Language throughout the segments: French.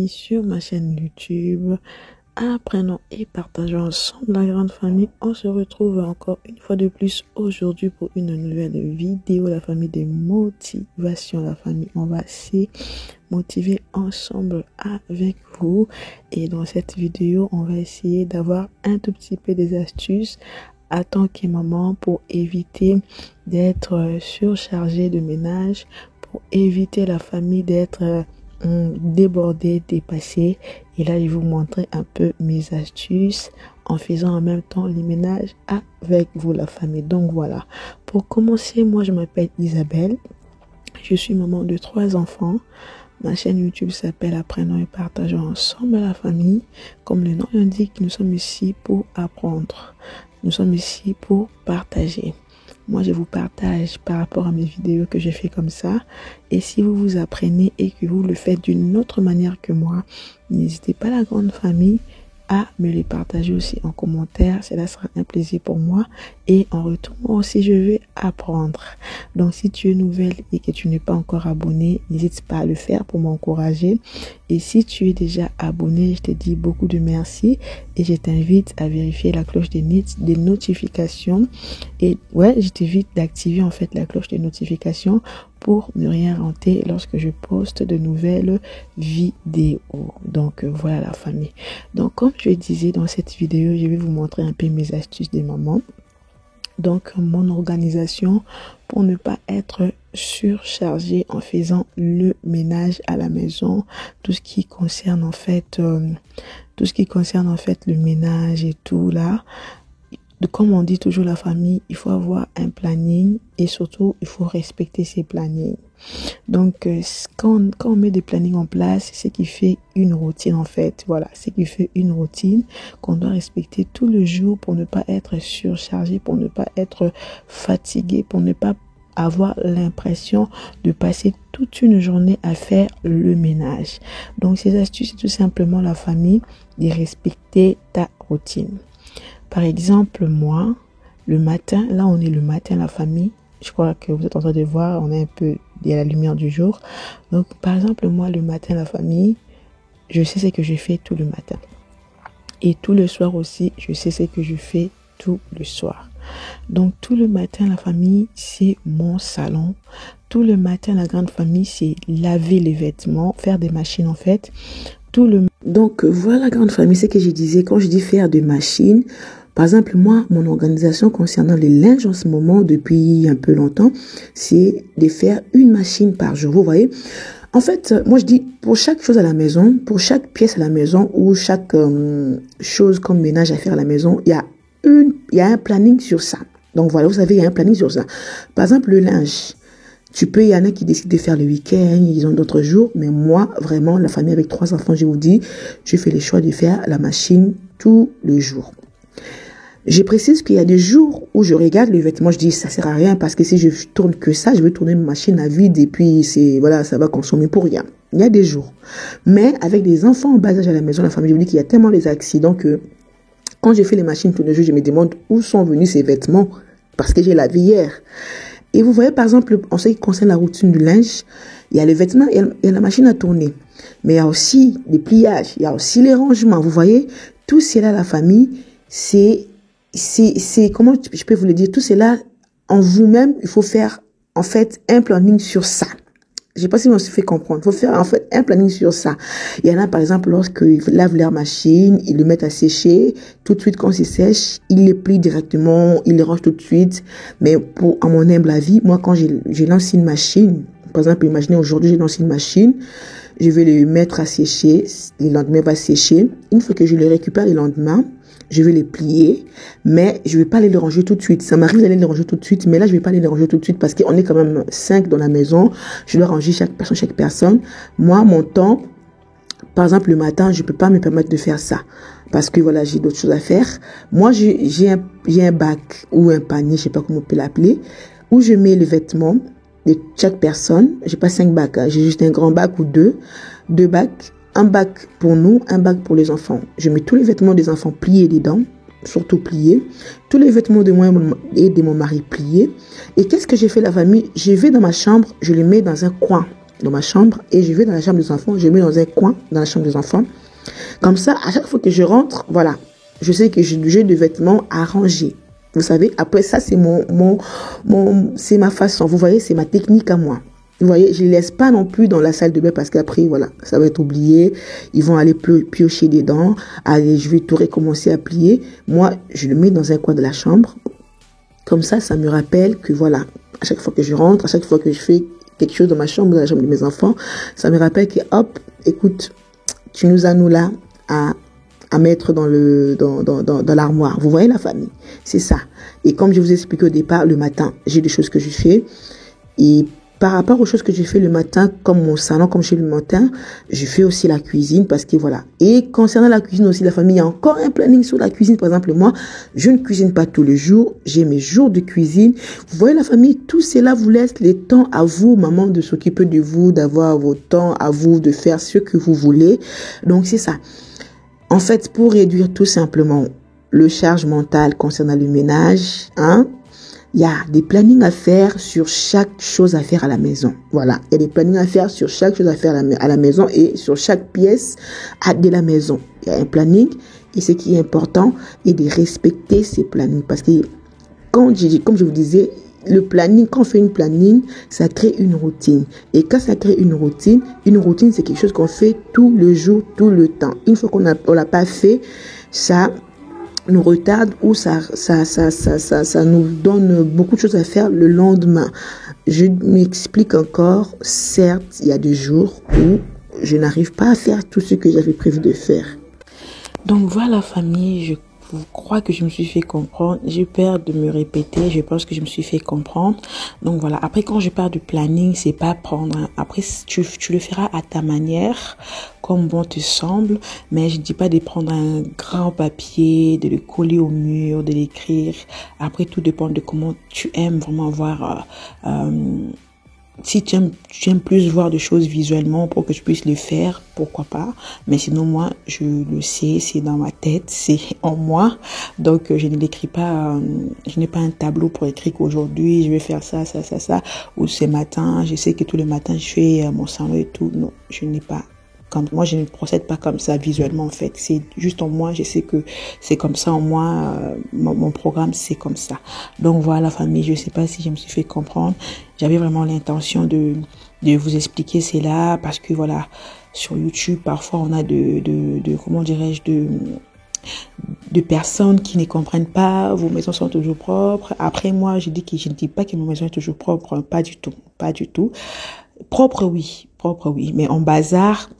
famille sur ma chaîne YouTube. Apprenons et partageons ensemble la grande famille. On se retrouve encore une fois de plus aujourd'hui pour une nouvelle vidéo. La famille des motivations, la famille, on va s'y motiver ensemble avec vous. Et dans cette vidéo, on va essayer d'avoir un tout petit peu des astuces à tant que maman pour éviter d'être surchargée de ménage, pour éviter la famille d'être débordée, dépassée. Et là, je vais vous montrer un peu mes astuces en faisant en même temps les ménages avec vous, la famille. Donc voilà, pour commencer, moi je m'appelle Isabelle, je suis maman de 3 enfants. Ma chaîne YouTube s'appelle Apprenons et partageons ensemble la famille. Comme le nom l'indique, nous sommes ici pour apprendre. Nous sommes ici pour partager. Moi, je vous partage par rapport à mes vidéos que j'ai fait comme ça. Et si vous vous apprenez et que vous le faites d'une autre manière que moi, n'hésitez pas, la grande famille, à me les partager aussi en commentaire. Cela sera un plaisir pour moi. Et en retour, moi aussi, je vais apprendre. Donc, si tu es nouvelle et que tu n'es pas encore abonné, n'hésite pas à le faire pour m'encourager. Et si tu es déjà abonné, je te dis beaucoup de merci. Et je t'invite à vérifier la cloche des notifications. Et ouais, je t'invite d'activer en fait la cloche des notifications pour ne rien rater lorsque je poste de nouvelles vidéos. Donc voilà la famille. Donc comme je disais dans cette vidéo, je vais vous montrer un peu mes astuces de maman. Donc mon organisation pour ne pas être surchargée en faisant le ménage à la maison, tout ce qui concerne en fait le ménage et tout là. Comme on dit toujours, la famille, il faut avoir un planning et surtout il faut respecter ces plannings. Donc quand on met des plannings en place, c'est ce qui fait une routine en fait. Voilà, c'est ce qui fait une routine qu'on doit respecter tout le jour pour ne pas être surchargé, pour ne pas être fatigué, pour ne pas avoir l'impression de passer toute une journée à faire le ménage. Donc ces astuces, c'est tout simplement, la famille, de respecter ta routine. Par exemple, moi, le matin, là on est le matin, la famille, je crois que vous êtes en train de voir, on est un peu, il y a la lumière du jour. Donc par exemple, moi le matin, la famille, je sais ce que je fais tout le matin. Et tout le soir aussi, je sais ce que je fais tout le soir. Donc tout le matin, la famille, c'est mon salon. Tout le matin, la grande famille, c'est laver les vêtements, faire des machines en fait. Donc voilà, la grande famille, c'est ce que je disais quand je dis faire des machines. Par exemple, moi, mon organisation concernant les linges en ce moment, depuis un peu longtemps, c'est de faire une machine par jour. Vous voyez? En fait, moi, je dis, pour chaque chose à la maison, pour chaque pièce à la maison ou chaque chose comme ménage à faire à la maison, il y a un planning sur ça. Donc voilà, vous savez, il y a un planning sur ça. Par exemple, le linge. Il y en a qui décident de faire le week-end, ils ont d'autres jours. Mais moi, vraiment, la famille avec 3 enfants, je vous dis, je fais le choix de faire la machine tous les jours. Je précise qu'il y a des jours où je regarde les vêtements, je dis ça sert à rien parce que si je tourne que ça, je vais tourner ma machine à vide et puis voilà, ça va consommer pour rien. Il y a des jours. Mais avec des enfants en bas âge à la maison, la famille, je vous dis qu'il y a tellement des accidents que quand je fais les machines tous les jours, je me demande où sont venus ces vêtements parce que j'ai lavé hier. Et vous voyez, par exemple, en ce qui concerne la routine du linge, il y a les vêtements, il y a la machine à tourner. Mais il y a aussi les pliages, il y a aussi les rangements. Vous voyez, tout cela, la famille, c'est comment je peux vous le dire, tout cela, en vous-même, il faut faire, en fait, un planning sur ça. Je sais pas si on se fait comprendre. Il faut faire, en fait, un planning sur ça. Il y en a, par exemple, lorsqu'ils lavent leur machine, ils le mettent à sécher. Tout de suite, quand c'est sèche, ils les plient directement, ils les rangent tout de suite. Mais à mon humble avis, moi, quand j'ai lancé une machine, par exemple, imaginez aujourd'hui, j'ai lancé une machine, je vais les mettre à sécher, le lendemain va sécher. Une fois que je les récupère le lendemain, je vais les plier, mais je vais pas aller les ranger tout de suite. Ça m'arrive d'aller les ranger tout de suite, mais là, je vais pas aller les ranger tout de suite parce qu'on est quand même 5 dans la maison. Je dois ranger chaque personne. Moi, mon temps, par exemple, le matin, je peux pas me permettre de faire ça parce que voilà, j'ai d'autres choses à faire. Moi, j'ai un bac ou un panier, je sais pas comment on peut l'appeler, où je mets les vêtements de chaque personne. J'ai pas 5 bacs, hein. J'ai juste un grand bac ou deux bacs. Un bac pour nous, un bac pour les enfants. Je mets tous les vêtements des enfants pliés dedans, surtout pliés. Tous les vêtements de moi et de mon mari pliés. Et qu'est-ce que j'ai fait, la famille? Je vais dans ma chambre, je les mets dans un coin. dans ma chambre et je vais dans la chambre des enfants, je mets dans un coin dans la chambre des enfants. Comme ça, à chaque fois que je rentre, voilà, je sais que j'ai des vêtements à ranger. Vous savez, après ça, c'est c'est ma façon. Vous voyez, c'est ma technique à moi. Vous voyez, je ne les laisse pas non plus dans la salle de bain parce qu'après, voilà, ça va être oublié. Ils vont aller piocher dedans. Allez, je vais tout recommencer à plier. Moi, je le mets dans un coin de la chambre. Comme ça me rappelle que voilà, à chaque fois que je rentre, à chaque fois que je fais quelque chose dans ma chambre, dans la chambre de mes enfants, ça me rappelle que hop, écoute, tu nous as nous là à mettre dans l'armoire. Vous voyez la famille, c'est ça. Et comme je vous ai expliqué au départ, le matin, j'ai des choses que je fais. Et par rapport aux choses que je fais le matin, comme mon salon, comme chez le matin, je fais aussi la cuisine parce que voilà. Et concernant la cuisine aussi, la famille, il y a encore un planning sur la cuisine. Par exemple, moi, je ne cuisine pas tous les jours. J'ai mes jours de cuisine. Vous voyez la famille, tout cela vous laisse les temps à vous, maman, de s'occuper de vous, d'avoir vos temps à vous, de faire ce que vous voulez. Donc, c'est ça. En fait, pour réduire tout simplement le charge mental concernant le ménage, il y a des plannings à faire sur chaque chose à faire à la maison. Voilà, il y a des plannings à faire sur chaque chose à faire à la maison et sur chaque pièce de la maison. Il y a un planning et ce qui est important est de respecter ces plannings parce que comme je vous disais, le planning, quand on fait une planning, ça crée une routine. Et quand ça crée une routine, c'est quelque chose qu'on fait tout le jour, tout le temps. Une fois qu'on l'a pas fait, ça nous retarde ou ça nous donne beaucoup de choses à faire le lendemain. Je m'explique encore. Certes, il y a des jours où je n'arrive pas à faire tout ce que j'avais prévu de faire. Donc voilà, famille, je crois que je me suis fait comprendre. J'ai peur de me répéter. Je pense que je me suis fait comprendre. Donc voilà. Après, quand je parle du planning, c'est pas prendre. Après, tu le feras à ta manière, comme bon te semble. Mais je ne dis pas de prendre un grand papier, de le coller au mur, de l'écrire. Après, tout dépend de comment tu aimes vraiment voir. Si tu aimes plus voir des choses visuellement pour que tu puisses le faire, pourquoi pas. Mais sinon, moi, je le sais, c'est dans ma tête, c'est en moi. Donc, je ne l'écris pas, je n'ai pas un tableau pour écrire qu'aujourd'hui, je vais faire ça. Ou ce matin, je sais que tous les matins, je fais mon salon et tout. Non, je n'ai pas. Moi, je ne procède pas comme ça visuellement, en fait. C'est juste en moi, je sais que c'est comme ça en moi. Mon programme, c'est comme ça. Donc, voilà, famille, je sais pas si je me suis fait comprendre. J'avais vraiment l'intention de vous expliquer cela parce que, voilà, sur YouTube, parfois, on a comment dirais-je, de personnes qui ne comprennent pas, vos maisons sont toujours propres. Après, moi, je ne dis pas que ma maison est toujours propre, pas du tout. Propre, oui, mais en bazar,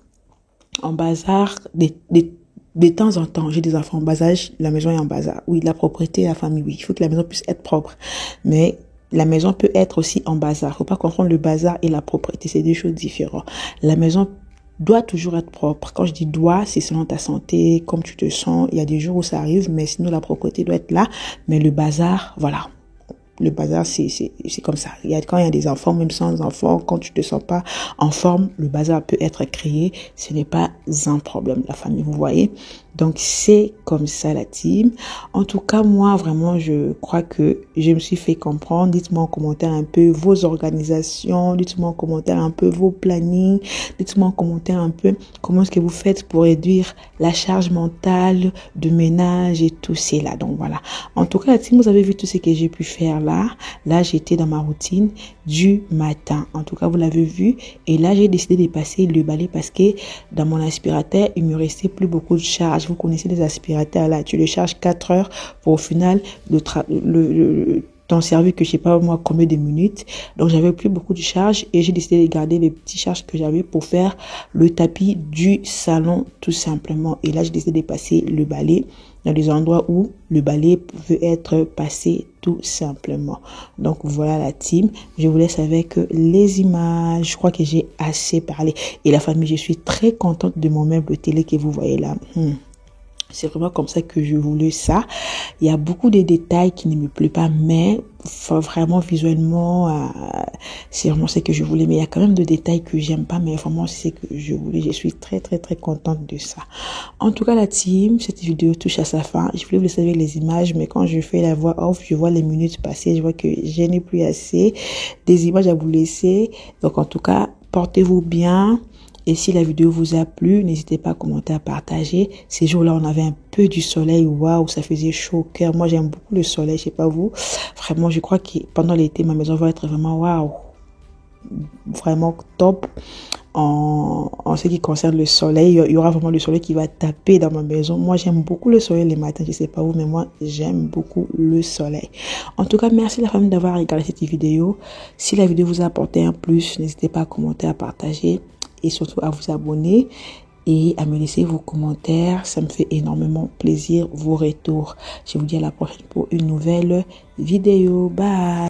de temps en temps, j'ai des enfants en bas âge, la maison est en bazar. Oui, la propreté, la famille, oui. Il faut que la maison puisse être propre. Mais la maison peut être aussi en bazar. Faut pas confondre le bazar et la propreté. C'est deux choses différentes. La maison doit toujours être propre. Quand je dis doit, c'est selon ta santé, comme tu te sens. Il y a des jours où ça arrive, mais sinon la propreté doit être là. Mais le bazar, voilà. Le bazar, c'est comme ça. Quand il y a des enfants, même sans enfants, quand tu te sens pas en forme, le bazar peut être créé. Ce n'est pas un problème, la famille, vous voyez. Donc, c'est comme ça, la team. En tout cas, moi, vraiment, je crois que je me suis fait comprendre. Dites-moi en commentaire un peu vos organisations. Dites-moi en commentaire un peu vos plannings. Dites-moi en commentaire un peu comment est-ce que vous faites pour réduire la charge mentale de ménage et tout cela. Donc, voilà. En tout cas, la team, vous avez vu tout ce que j'ai pu faire là. Là, j'étais dans ma routine du matin. En tout cas, vous l'avez vu. Et là, j'ai décidé de passer le balai parce que dans mon aspirateur, il me restait plus beaucoup de charge. Vous connaissez les aspirateurs là, tu les charges 4 heures pour au final t'en servir que je sais pas moi combien de minutes. Donc j'avais plus beaucoup de charge et j'ai décidé de garder les petits charges que j'avais pour faire le tapis du salon tout simplement. Et là j'ai décidé de passer le balai dans les endroits où le balai pouvait être passé tout simplement. Donc voilà la team. Je vous laisse avec les images. Je crois que j'ai assez parlé. Et la famille, je suis très contente de mon meuble télé que vous voyez là. C'est vraiment comme ça que je voulais ça. Il y a beaucoup de détails qui ne me plaisent pas, mais vraiment visuellement, c'est vraiment ce que je voulais. Mais il y a quand même des détails que j'aime pas, mais vraiment c'est ce que je voulais. Je suis très très très contente de ça. En tout cas la team, cette vidéo touche à sa fin. Je voulais vous laisser avec les images, mais quand je fais la voix off, je vois les minutes passer, je vois que je n'ai plus assez des images à vous laisser. Donc en tout cas, Portez-vous bien. Et si la vidéo vous a plu, n'hésitez pas à commenter, à partager. Ces jours-là, on avait un peu du soleil. Waouh, ça faisait chaud au cœur. Moi, j'aime beaucoup le soleil, je sais pas vous. Vraiment, je crois que pendant l'été, ma maison va être vraiment waouh. Vraiment top. En ce qui concerne le soleil, il y aura vraiment le soleil qui va taper dans ma maison. Moi, j'aime beaucoup le soleil les matins. Je sais pas vous, mais moi, j'aime beaucoup le soleil. En tout cas, merci la famille d'avoir regardé cette vidéo. Si la vidéo vous a apporté un plus, n'hésitez pas à commenter, à partager et surtout à vous abonner et à me laisser vos commentaires. Ça me fait énormément plaisir, vos retours. Je vous dis à la prochaine pour une nouvelle vidéo. Bye!